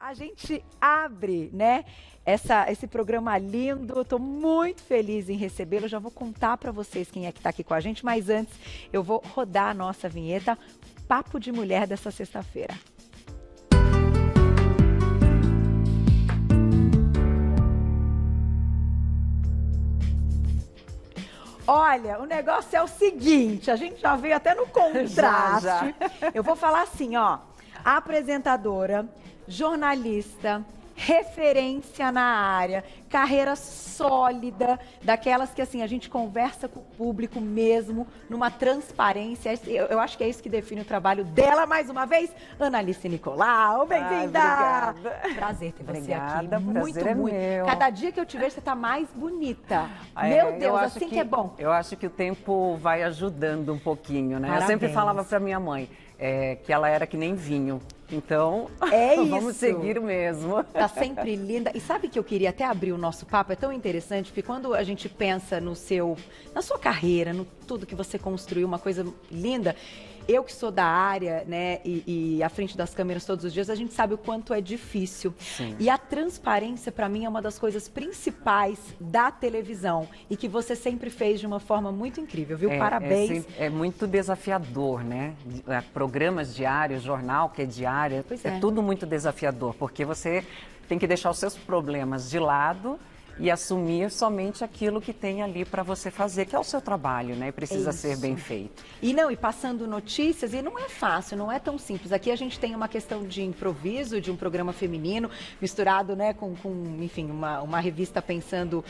A gente abre, né, esse programa lindo. Eu tô muito feliz em recebê-lo. Já vou contar para vocês quem é que tá aqui com a gente, mas antes eu vou rodar a nossa vinheta Papo de Mulher dessa sexta-feira. Olha, o negócio é o seguinte, a gente já veio até no contraste. Já. Eu vou falar assim, ó, apresentadora, jornalista, referência na área, carreira sólida, daquelas que assim a gente conversa com o público mesmo, numa transparência. Eu acho que é isso que define o trabalho dela. Mais uma vez, Analice Nicolau, bem-vinda! Obrigada. Prazer ter você aqui. Muito. Meu. Cada dia que eu te vejo, você tá mais bonita. Meu Deus, assim que é bom. Eu acho que o tempo vai ajudando um pouquinho, né? Parabéns. Eu sempre falava pra minha mãe que ela era que nem vinho. Então, vamos seguir o mesmo. Tá sempre linda. E sabe que eu queria até abrir o nosso papo? É tão interessante, porque quando a gente pensa na sua carreira, no tudo que você construiu, uma coisa linda. Eu que sou da área, né, e à frente das câmeras todos os dias, a gente sabe o quanto é difícil. Sim. E a transparência, para mim, é uma das coisas principais da televisão e que você sempre fez de uma forma muito incrível, viu? Parabéns. É muito desafiador, né? Programas diários, jornal que é diário, é tudo muito desafiador, porque você tem que deixar os seus problemas de lado e assumir somente aquilo que tem ali para você fazer, que é o seu trabalho, né? E precisa ser bem feito. E passando notícias, e não é fácil, não é tão simples. Aqui a gente tem uma questão de improviso, de um programa feminino, misturado, né, com enfim, uma revista pensando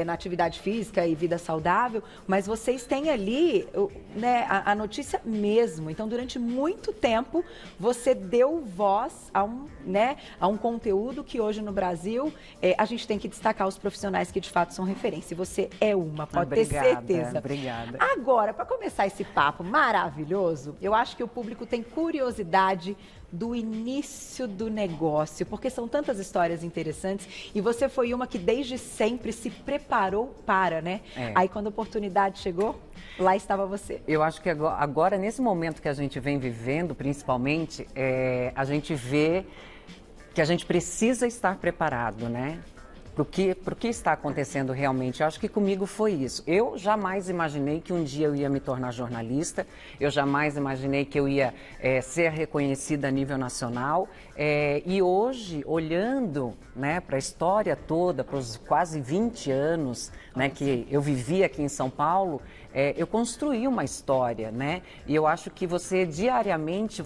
na atividade física e vida saudável, mas vocês têm ali, né, a notícia mesmo. Então, durante muito tempo, você deu voz a um conteúdo que hoje no Brasil, a gente tem que destacar os profissionais que de fato são referência. E você é uma, pode ter certeza. Obrigada. Agora, para começar esse papo maravilhoso, eu acho que o público tem curiosidade do início do negócio, porque são tantas histórias interessantes e você foi uma que desde sempre se preparou para, né? Aí quando a oportunidade chegou, lá estava você. Eu acho que agora nesse momento que a gente vem vivendo, principalmente, a gente vê que a gente precisa estar preparado, né? Pro que está acontecendo realmente. Eu acho que comigo foi isso. Eu jamais imaginei que um dia eu ia me tornar jornalista, eu jamais imaginei que eu ia ser reconhecida a nível nacional. E hoje, olhando, né, para a história toda, para os quase 20 anos, né, que eu vivi aqui em São Paulo, eu construí uma história, né? E eu acho que você, diariamente,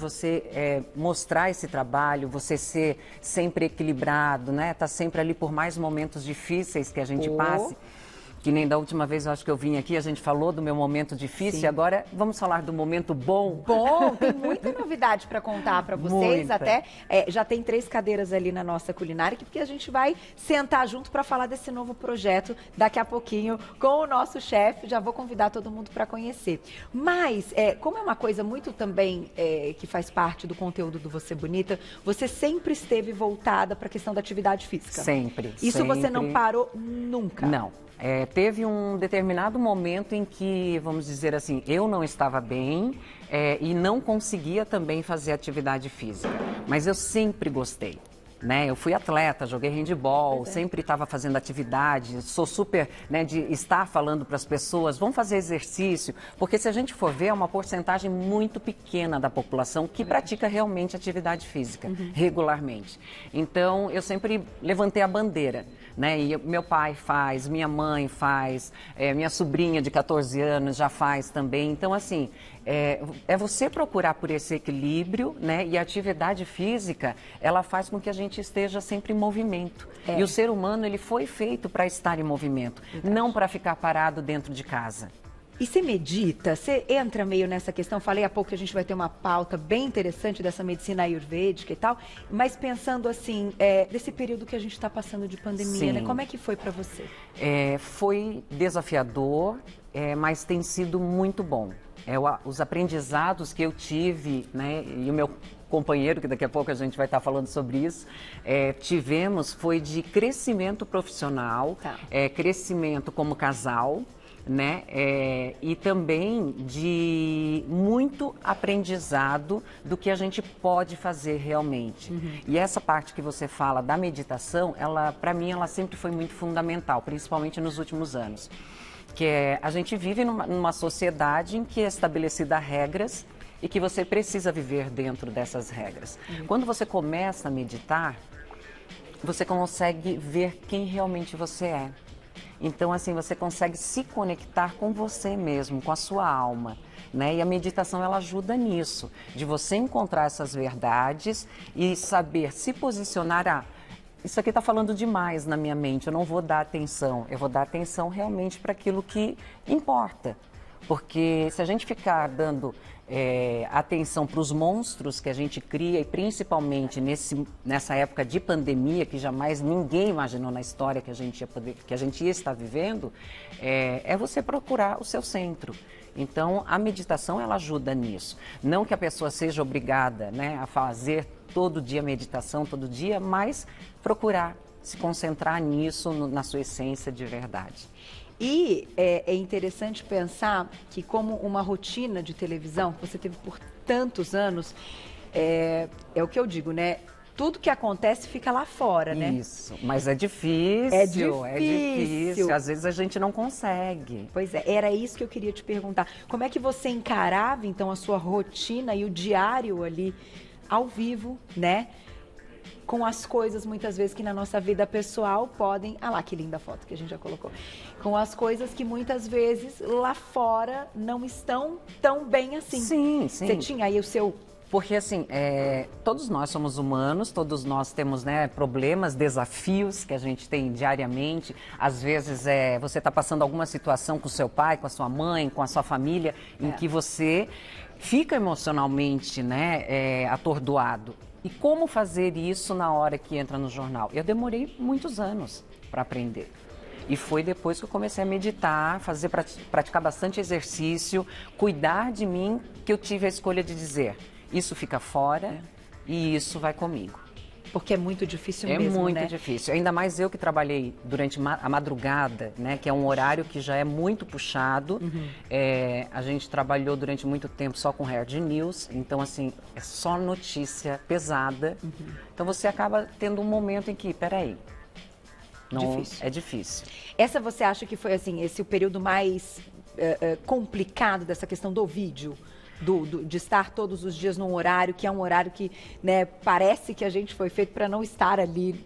mostrar esse trabalho, você ser sempre equilibrado, né? Tá sempre ali por mais momentos difíceis que a gente passe. Que nem da última vez eu acho que eu vim aqui, a gente falou do meu momento difícil. Sim. E agora vamos falar do momento bom. Bom, tem muita novidade para contar para vocês. Muita. Até já tem 3 cadeiras ali na nossa culinária, porque a gente vai sentar junto para falar desse novo projeto daqui a pouquinho com o nosso chefe. Já vou convidar todo mundo para conhecer. Mas, como é uma coisa muito também que faz parte do conteúdo do Você Bonita, você sempre esteve voltada para a questão da atividade física. Sempre. Isso sempre. Você não parou nunca? Não. Teve um determinado momento em que, vamos dizer assim, eu não estava bem e não conseguia também fazer atividade física, mas eu sempre gostei. Né? Eu fui atleta, joguei handebol, sempre estava fazendo atividade, sou super, né, de estar falando para as pessoas, vão fazer exercício, porque se a gente for ver, é uma porcentagem muito pequena da população que pratica realmente atividade física, regularmente. Então, eu sempre levantei a bandeira, né? E meu pai faz, minha mãe faz, minha sobrinha de 14 anos já faz também. Então, assim, você procurar por esse equilíbrio, né? E a atividade física, ela faz com que a gente esteja sempre em movimento. E o ser humano, ele foi feito para estar em movimento, não para ficar parado dentro de casa. E você medita? Você entra meio nessa questão? Falei há pouco que a gente vai ter uma pauta bem interessante dessa medicina ayurvédica e tal, mas pensando assim, desse período que a gente está passando de pandemia, né? Como é que foi para você? Foi desafiador, mas tem sido muito bom. Os aprendizados que eu tive, né, e o meu companheiro, que daqui a pouco a gente vai estar falando sobre isso, foi de crescimento profissional, crescimento como casal, né? E também de muito aprendizado do que a gente pode fazer realmente. E essa parte que você fala da meditação, ela, para mim, ela sempre foi muito fundamental, principalmente nos últimos anos. Que é, a gente vive numa sociedade em que é estabelecida regras e que você precisa viver dentro dessas regras. Quando você começa a meditar, você consegue ver quem realmente você é. Então, assim, você consegue se conectar com você mesmo, com a sua alma, né? E a meditação, ela ajuda nisso, de você encontrar essas verdades e saber se posicionar. Isso aqui está falando demais na minha mente, eu não vou dar atenção. Eu vou dar atenção realmente para aquilo que importa. Porque se a gente ficar dando atenção para os monstros que a gente cria, e principalmente nessa época de pandemia, que jamais ninguém imaginou na história que a gente ia estar vivendo, é você procurar o seu centro. Então, a meditação, ela ajuda nisso. Não que a pessoa seja obrigada, né, a fazer todo dia meditação, todo dia, mas procurar se concentrar nisso, na sua essência de verdade. E é interessante pensar que, como uma rotina de televisão que você teve por tantos anos, é o que eu digo, né? Tudo que acontece fica lá fora, né? Isso, mas é difícil, é difícil. Às vezes a gente não consegue. Pois é, era isso que eu queria te perguntar. Como é que você encarava, então, a sua rotina e o diário ali, ao vivo, né? Com as coisas, muitas vezes, que na nossa vida pessoal podem... Ah lá, que linda foto que a gente já colocou. Com as coisas que muitas vezes lá fora não estão tão bem assim. Sim, sim. Você tinha aí o seu... Porque, assim, todos nós somos humanos, todos nós temos, né, problemas, desafios que a gente tem diariamente. Às vezes, você está passando alguma situação com o seu pai, com a sua mãe, com a sua família, em que você fica emocionalmente, né, atordoado. E como fazer isso na hora que entra no jornal? Eu demorei muitos anos para aprender. E foi depois que eu comecei a meditar, praticar bastante exercício, cuidar de mim, que eu tive a escolha de dizer, isso fica fora e isso vai comigo. Porque é muito difícil mesmo, né? É muito difícil. Ainda mais eu que trabalhei durante a madrugada, né? Que é um horário que já é muito puxado. A gente trabalhou durante muito tempo só com hard news. Então, assim, é só notícia pesada. Então, você acaba tendo um momento em que, peraí, é difícil. Essa você acha que foi, assim, esse o período mais complicado dessa questão do vídeo? De estar todos os dias num horário, que é um horário que, né, parece que a gente foi feito para não estar ali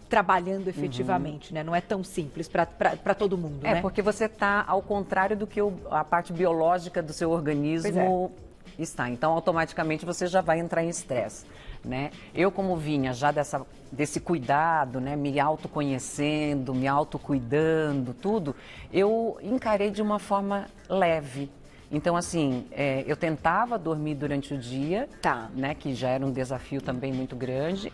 trabalhando efetivamente, né? Não é tão simples para todo mundo, né? Porque você está ao contrário do que a parte biológica do seu organismo está. Então, automaticamente, você já vai entrar em estresse, né? Eu, como vinha já desse cuidado, né? Me autoconhecendo, me autocuidando, tudo, eu encarei de uma forma leve. Então, assim, eu tentava dormir durante o dia, né, que já era um desafio também muito grande.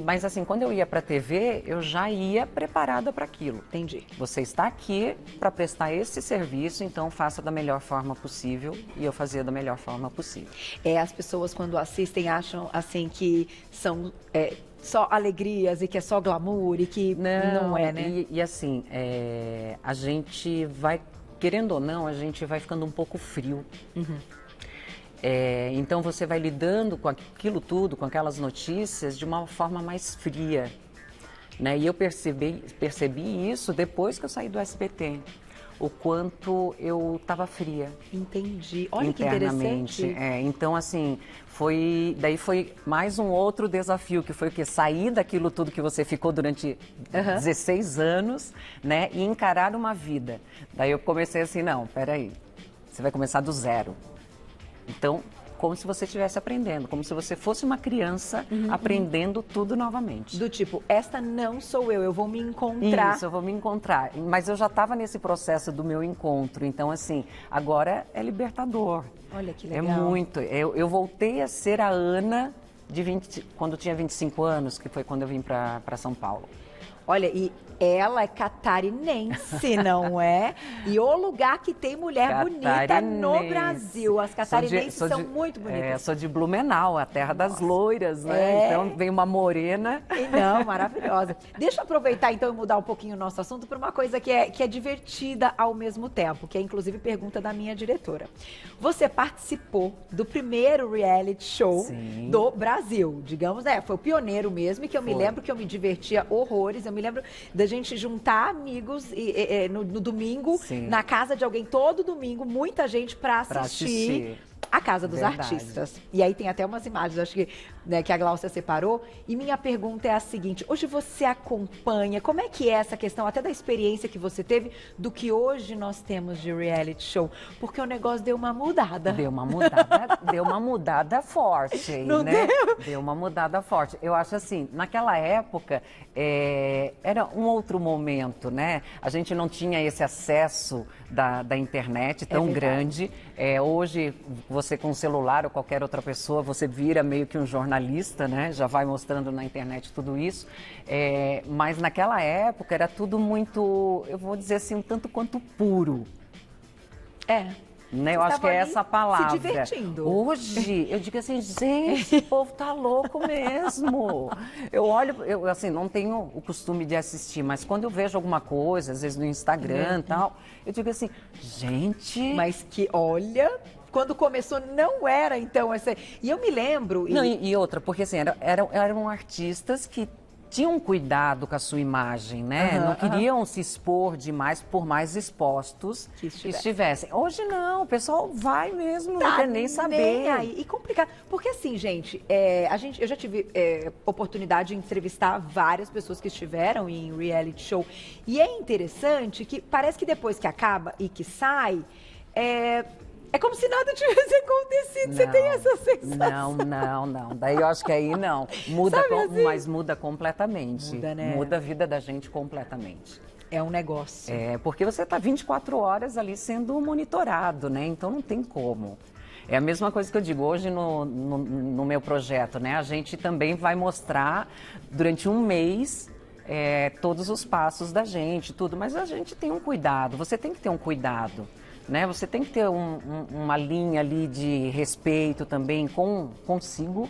Mas, assim, quando eu ia para a TV, eu já ia preparada para aquilo. Entendi. Você está aqui para prestar esse serviço, então faça da melhor forma possível. E eu fazia da melhor forma possível. As pessoas, quando assistem, acham, assim, que são... só alegrias e que é só glamour e que não é, né? E assim, a gente vai... Querendo ou não, a gente vai ficando um pouco frio. Então, você vai lidando com aquilo tudo, com aquelas notícias, de uma forma mais fria, né? E eu percebi isso depois que eu saí do SBT. O quanto eu estava fria. Entendi. Olha que interessante. Então, assim, daí foi mais um outro desafio, que foi o quê? Sair daquilo tudo que você ficou durante 16 anos, né? E encarar uma vida. Daí eu comecei assim, não, peraí, você vai começar do zero. Então, como se você estivesse aprendendo, como se você fosse uma criança aprendendo tudo novamente. Do tipo, esta não sou eu vou me encontrar. Isso, eu vou me encontrar. Mas eu já estava nesse processo do meu encontro, então assim, agora é libertador. Olha que legal. É muito. Eu voltei a ser a Ana quando tinha 25 anos, que foi quando eu vim para São Paulo. Olha, e ela é catarinense, não é? E o lugar que tem mulher bonita no Brasil. As catarinenses são muito bonitas. Sou de Blumenau, a terra das loiras, né? Então vem uma morena. Não, maravilhosa. Deixa eu aproveitar então e mudar um pouquinho o nosso assunto para uma coisa que é divertida ao mesmo tempo, que é inclusive pergunta da minha diretora. Você participou do primeiro reality show do Brasil, digamos, foi o pioneiro mesmo, e que eu me lembro que eu me divertia horrores. Eu me lembro da gente juntar amigos no domingo, na casa de alguém, todo domingo, muita gente para assistir a Casa dos Artistas. E aí tem até umas imagens, acho que, né, que a Gláucia separou. E minha pergunta é a seguinte: hoje você acompanha, como é que é essa questão, até da experiência que você teve, do que hoje nós temos de reality show? Porque o negócio deu uma mudada. Deu uma mudada forte, Não né? deu? Deu uma mudada forte. Eu acho assim, naquela época, era um outro momento, né? A gente não tinha esse acesso da internet tão grande. Hoje, você com o celular ou qualquer outra pessoa, você vira meio que um jornalista, né? Já vai mostrando na internet tudo isso. Mas naquela época era tudo muito, eu vou dizer assim, um tanto quanto puro. Né? Eu acho que é essa a palavra. Se divertindo. Hoje, eu digo assim, gente, o povo tá louco mesmo. Eu olho, assim, não tenho o costume de assistir, mas quando eu vejo alguma coisa, às vezes no Instagram e tal, eu digo assim, gente... Mas que, olha... Quando começou, não era, então, essa... E eu me lembro... Não, e outra, porque assim, eram artistas que tinham cuidado com a sua imagem, né? Não queriam se expor demais, por mais expostos que estivessem. Hoje não, o pessoal vai mesmo, não quer nem saber. E complicado, porque assim, gente, eu já tive oportunidade de entrevistar várias pessoas que estiveram em reality show, e é interessante que parece que depois que acaba e que sai, é como se nada tivesse acontecido. Você tem essa sensação? Não. Daí eu acho que aí não. Muda, assim? Mas muda completamente. Muda, né? Muda a vida da gente completamente. É um negócio. Porque você está 24 horas ali sendo monitorado, né? Então não tem como. É a mesma coisa que eu digo hoje no meu projeto, né? A gente também vai mostrar durante um mês todos os passos da gente, tudo. Mas a gente tem um cuidado, você tem que ter um cuidado. Né? Você tem que ter uma linha ali de respeito também consigo,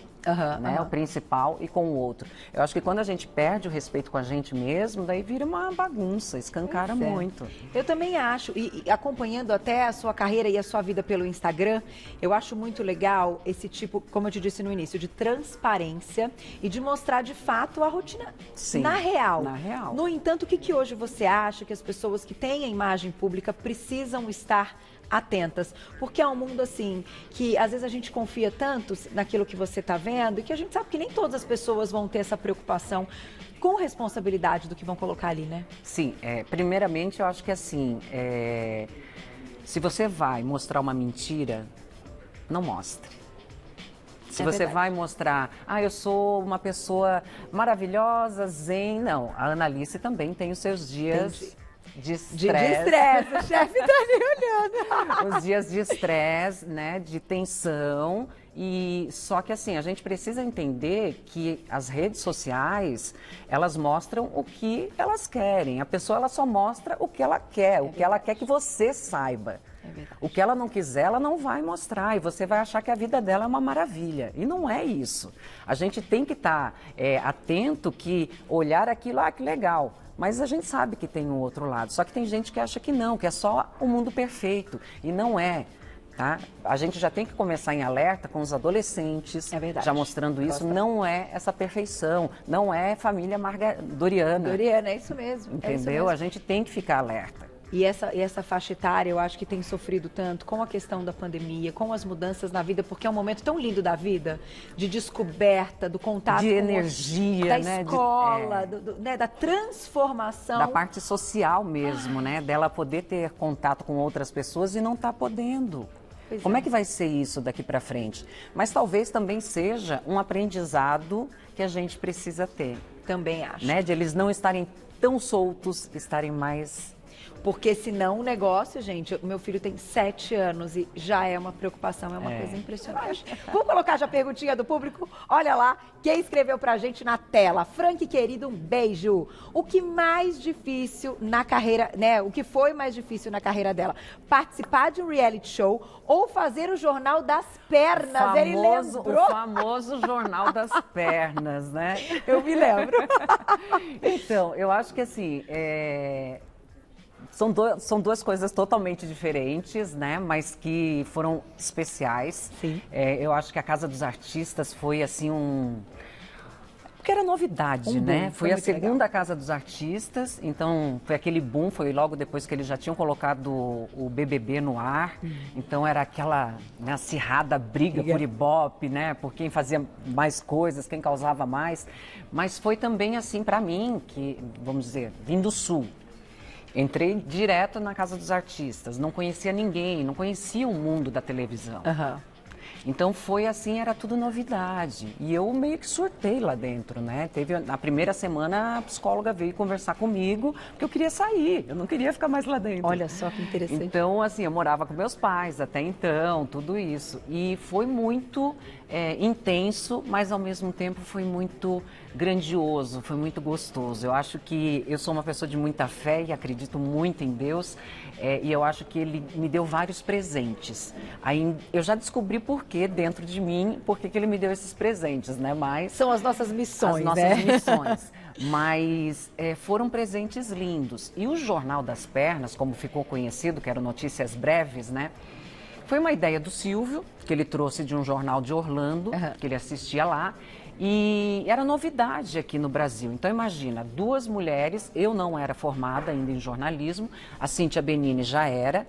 né? O principal, e com o outro. Eu acho que quando a gente perde o respeito com a gente mesmo, daí vira uma bagunça, escancara muito. Eu também acho, e acompanhando até a sua carreira e a sua vida pelo Instagram, eu acho muito legal esse tipo, como eu te disse no início, de transparência e de mostrar de fato a rotina na real. No entanto, o que hoje você acha que as pessoas que têm a imagem pública precisam estar atentas? Porque é um mundo assim, que às vezes a gente confia tanto naquilo que você está vendo, e que a gente sabe que nem todas as pessoas vão ter essa preocupação com responsabilidade do que vão colocar ali, né? Sim, primeiramente eu acho que assim, se você vai mostrar uma mentira, não mostre. Se você vai mostrar, eu sou uma pessoa maravilhosa, zen, não. A Analice também tem os seus dias... De estresse, o chefe tá ali olhando. Os dias de estresse, né, de tensão, e só que assim, a gente precisa entender que as redes sociais, elas mostram o que elas querem. A pessoa, ela só mostra o que ela quer, o que ela quer que você saiba. O que ela não quiser, ela não vai mostrar, e você vai achar que a vida dela é uma maravilha. E não é isso. A gente tem que estar atento, que olhar aquilo, que legal. Mas a gente sabe que tem um outro lado. Só que tem gente que acha que não, que é só o mundo perfeito. E não é. Tá? A gente já tem que começar em alerta com os adolescentes, já mostrando isso. Não é essa perfeição, não é família Doriana. Doriana, é isso mesmo. Entendeu? Isso mesmo. A gente tem que ficar alerta. E essa faixa etária, eu acho que tem sofrido tanto com a questão da pandemia, com as mudanças na vida, porque é um momento tão lindo da vida, de descoberta, do contato de energia, da escola, né, da transformação. Da parte social mesmo, né? Dela poder ter contato com outras pessoas e não tá podendo. Como é que vai ser isso daqui para frente? Mas talvez também seja um aprendizado que a gente precisa ter. Também acho. Né? De eles não estarem tão soltos, estarem mais Porque senão o negócio, gente, o meu filho tem 7 anos e já é uma preocupação, é uma coisa impressionante. Vamos colocar já a perguntinha do público? Olha lá, quem escreveu pra gente na tela. Frank, querido, um beijo. O que mais difícil na carreira, né? O que foi mais difícil na carreira dela? Participar de um reality show ou fazer o Jornal das Pernas? Ele lembrou. O famoso Jornal das Pernas, né? Eu me lembro. Então, eu acho que assim, são duas coisas totalmente diferentes, né? Mas que foram especiais. Sim. Eu acho que a Casa dos Artistas foi assim porque era novidade, né? Foi a segunda Casa dos Artistas, então foi aquele boom, foi logo depois que eles já tinham colocado o BBB no ar. Então era aquela, né, acirrada briga por Ibope, né? Por quem fazia mais coisas, quem causava mais. Mas foi também assim para mim, que, vamos dizer, vim do Sul. Entrei direto na Casa dos Artistas, não conhecia ninguém, não conhecia o mundo da televisão. Então foi assim, era tudo novidade. E eu meio que surtei lá dentro, né? Na primeira semana a psicóloga veio conversar comigo, porque eu queria sair, eu não queria ficar mais lá dentro. Olha só que interessante. Então, assim, eu morava com meus pais até então, tudo isso. E foi muito intenso, mas ao mesmo tempo foi muito grandioso, foi muito gostoso. Eu acho que eu sou uma pessoa de muita fé e acredito muito em Deus. E eu acho que ele me deu vários presentes. Aí eu já descobri por que dentro de mim, por que ele me deu esses presentes, né? Mas são as nossas missões, as nossas missões. Mas foram presentes lindos. E o Jornal das Pernas, como ficou conhecido, que eram notícias breves, né? Foi uma ideia do Silvio, que ele trouxe de um jornal de Orlando, que ele assistia lá. E era novidade aqui no Brasil. Então, imagina, 2 mulheres, eu não era formada ainda em jornalismo, a Cíntia Benini já era,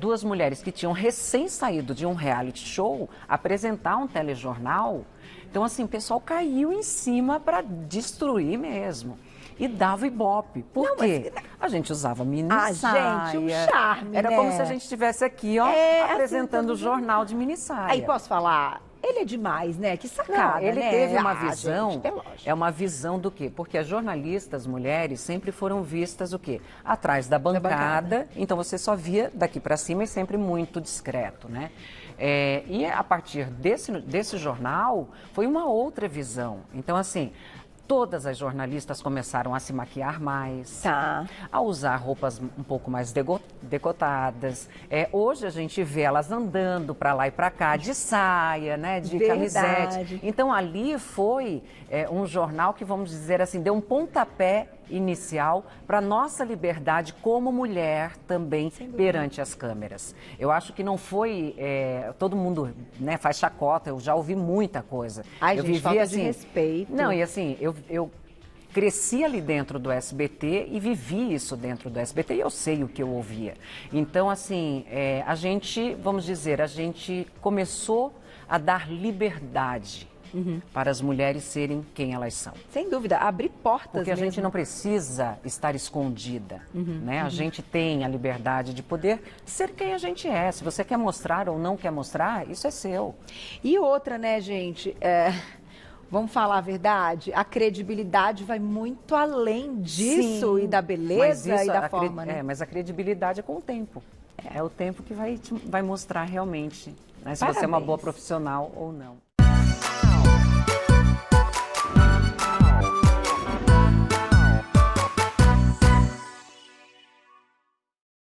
2 mulheres que tinham recém saído de um reality show, apresentar um telejornal. Então, assim, o pessoal caiu em cima para destruir mesmo. E dava Ibope. Por quê? A gente usava mini saia. Gente, um charme, era né? como se a gente estivesse aqui, ó, apresentando o jornal de mini saia. Aí, posso falar? Ele é demais, né? Que sacada, ele né? teve uma visão, gente, é uma visão do quê? Porque as jornalistas mulheres sempre foram vistas o quê? Atrás da bancada, então você só via daqui para cima e sempre muito discreto, né? E a partir desse jornal, foi uma outra visão. Então, assim, todas as jornalistas começaram a se maquiar mais, a usar roupas um pouco mais decotadas. Hoje a gente vê elas andando para lá e para cá de saia, né, de camisete. Então ali foi um jornal que, vamos dizer assim, deu um pontapé inicial para nossa liberdade como mulher também perante as câmeras. Eu acho que não foi todo mundo, né, faz chacota. Eu já ouvi muita coisa. Ai, eu gente, vivi falta assim, de respeito. Não, e assim, eu cresci ali dentro do SBT e vivi isso dentro do SBT e eu sei o que eu ouvia. Então, assim, a gente, vamos dizer, a gente começou a dar liberdade para as mulheres serem quem elas são. Sem dúvida, abrir portas Porque a mesmo. gente não precisa estar escondida, né? A gente tem a liberdade de poder ser quem a gente é. Se você quer mostrar ou não quer mostrar, isso é seu. E outra, né, gente? Vamos falar a verdade? A credibilidade vai muito além disso. Sim, e da beleza e da forma, né? Mas a credibilidade é com o tempo. É o tempo que vai mostrar realmente, né, se você é uma boa profissional ou não.